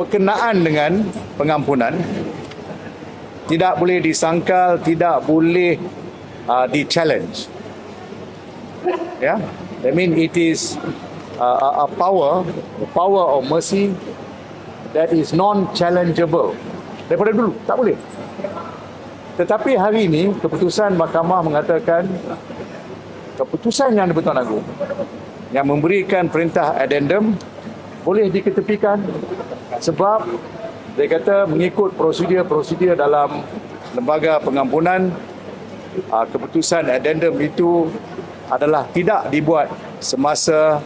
berkenaan dengan pengampunan tidak boleh disangkal, tidak boleh di-challenge. Ya, I mean it is a power of mercy that is non-challengeable. Daripada dulu, tak boleh. Tetapi hari ini, keputusan mahkamah mengatakan keputusan Yang di-Pertuan Agong yang memberikan perintah addendum boleh diketepikan sebab dia kata mengikut prosedur dalam lembaga pengampunan, keputusan addendum itu adalah tidak dibuat semasa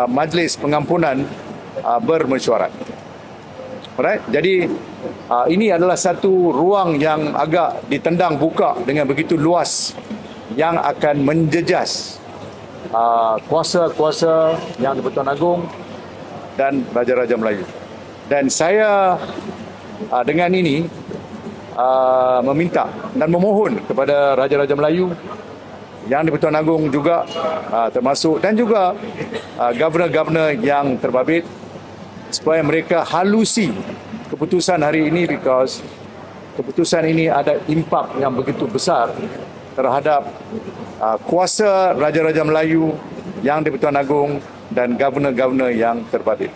majlis pengampunan bermesyuarat. Alright? Jadi ini adalah satu ruang yang agak ditendang buka dengan begitu luas yang akan menjejas kuasa-kuasa Yang di-Pertuan Agong dan Raja-Raja Melayu. Dan saya dengan ini meminta dan memohon kepada Raja-Raja Melayu, Yang di-Pertuan Agong juga termasuk, dan juga governor-governor yang terbabit, supaya mereka halusi keputusan hari ini, because keputusan ini ada impak yang begitu besar terhadap kuasa Raja-Raja Melayu, Yang di-Pertuan Agong dan governor-governor yang terbabit.